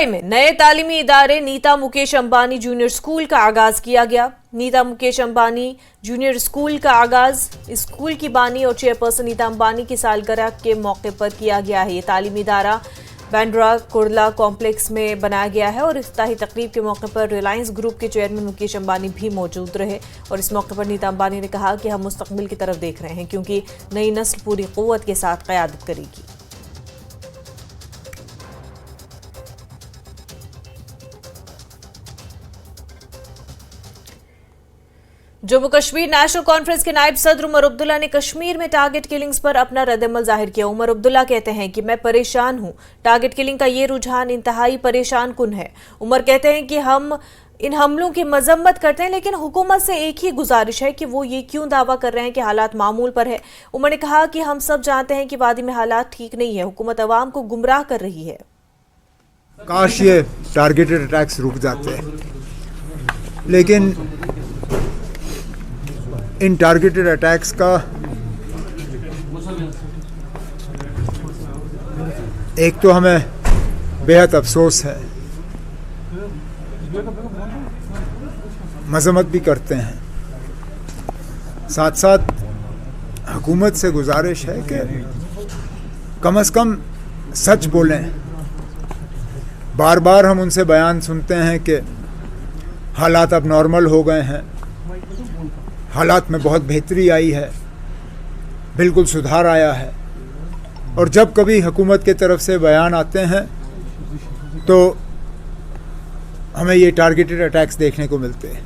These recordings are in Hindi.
मुंबई में नए तालीमी इदारे नीता मुकेश अंबानी जूनियर स्कूल का आगाज किया गया। नीता मुकेश अंबानी जूनियर स्कूल का आगाज स्कूल की बानी और चेयरपर्सन नीता अंबानी की सालगिरह के मौके पर किया गया है। ये तालीमी इदारा बांद्रा कुर्ला कॉम्प्लेक्स में बनाया गया है और इफ्तिताही तकरीब के मौके पर रिलायंस ग्रुप के चेयरमैन मुकेश अंबानी भी मौजूद रहे। और इस मौके पर नीता अंबानी ने कहा कि हम मुस्तकबिल की तरफ देख रहे हैं क्योंकि नई नस्ल पूरी कुव्वत के साथ क़यादत करेगी। जम्मू कश्मीर नेशनल कॉन्फ्रेंस के नायब सदर उमर अब्दुल्ला ने कश्मीर में टारगेट किलिंग्स पर अपना रद्द-ए-अमल जाहिर किया। उमर अब्दुल्ला कहते हैं कि मैं परेशान हूं, टारगेट किलिंग का ये रुझान इंतहाई परेशान कुन है। उमर कहते हैं कि हम इन हमलों की मजम्मत करते हैं, लेकिन हुकूमत से एक ही गुजारिश है कि वो ये क्यों दावा कर रहे हैं कि हालात मामूल पर है। उमर ने कहा कि हम सब जानते हैं कि वादी में हालात ठीक नहीं है, हुकूमत अवाम को गुमराह कर रही है। काश ये टारगेटेड अटैक्स रुक जाते हैं, लेकिन इन टारगेटेड अटैक्स का एक तो हमें बेहद अफसोस है, मजम्मत भी करते हैं, साथ साथ हुकूमत से गुजारिश है कि कम से कम सच बोलें। बार बार हम उनसे बयान सुनते हैं कि हालात अब नॉर्मल हो गए हैं, हालात में बहुत बेहतरी आई है, बिल्कुल सुधार आया है। और जब कभी हुकूमत की तरफ से बयान आते हैं तो हमें ये टारगेटेड अटैक्स देखने को मिलते हैं।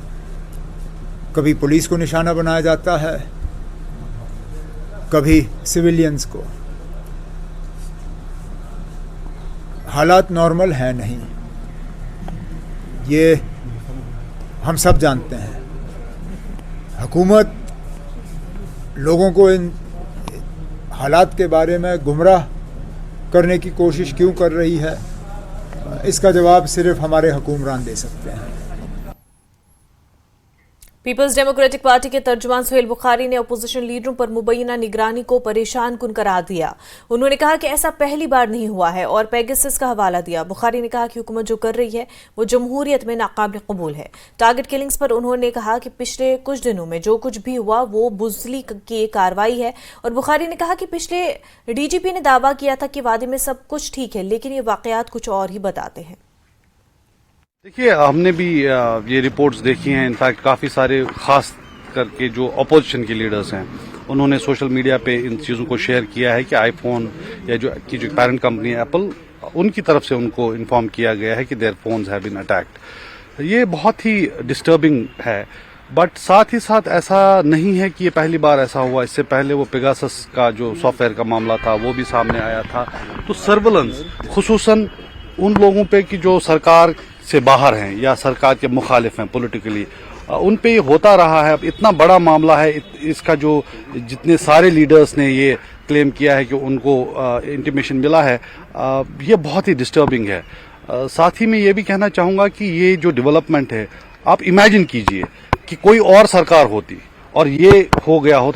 कभी पुलिस को निशाना बनाया जाता है, कभी सिविलियंस को। हालात नॉर्मल है नहीं, ये हम सब जानते हैं। हुकूमत लोगों को इन हालात के बारे में गुमराह करने की कोशिश क्यों कर रही है, इसका जवाब सिर्फ हमारे हुक्मरान दे सकते हैं। पीपल्स डेमोक्रेटिक पार्टी के तर्जुमान सुहेल बुखारी ने अपोजिशन लीडरों पर मुबैना निगरानी को परेशान कुन करार दिया। उन्होंने कहा कि ऐसा पहली बार नहीं हुआ है और पेगासस का हवाला दिया। बुखारी ने कहा कि हुकूमत जो कर रही है वो जमहूरियत में नाकाबिल कबूल है। टारगेट किलिंग्स पर उन्होंने कहा कि पिछले कुछ दिनों में जो कुछ भी हुआ वो बुज़दिली की कार्रवाई है। और बुखारी ने कहा कि पिछले डीजीपी ने दावा किया था कि वादी में सब कुछ ठीक है, लेकिन ये वाकयात कुछ और ही बताते हैं। देखिए, हमने भी ये रिपोर्ट्स देखी हैं। इनफैक्ट काफ़ी सारे खास करके जो अपोजिशन के लीडर्स हैं उन्होंने सोशल मीडिया पे इन चीज़ों को शेयर किया है कि आईफोन या जो पेरेंट कंपनी है एप्पल, उनकी तरफ से उनको इन्फॉर्म किया गया है कि their phones have been attacked. ये बहुत ही डिस्टर्बिंग है, बट साथ ही साथ ऐसा नहीं है कि ये पहली बार ऐसा हुआ। इससे पहले वो पेगासस का जो सॉफ्टवेयर का मामला था वो भी सामने आया था। तो सर्विलेंस खुसूसन उन लोगों पे कि जो सरकार से बाहर हैं या सरकार के मुखालिफ हैं पॉलिटिकली, उन पे ये होता रहा है। अब इतना बड़ा मामला है, इसका जो जितने सारे लीडर्स ने ये क्लेम किया है कि उनको इंटीमेशन मिला है, ये बहुत ही डिस्टर्बिंग है। साथ ही मैं ये भी कहना चाहूँगा कि ये जो डेवलपमेंट है, आप इमेजिन कीजिए कि कोई और सरकार होती और ये हो गया होता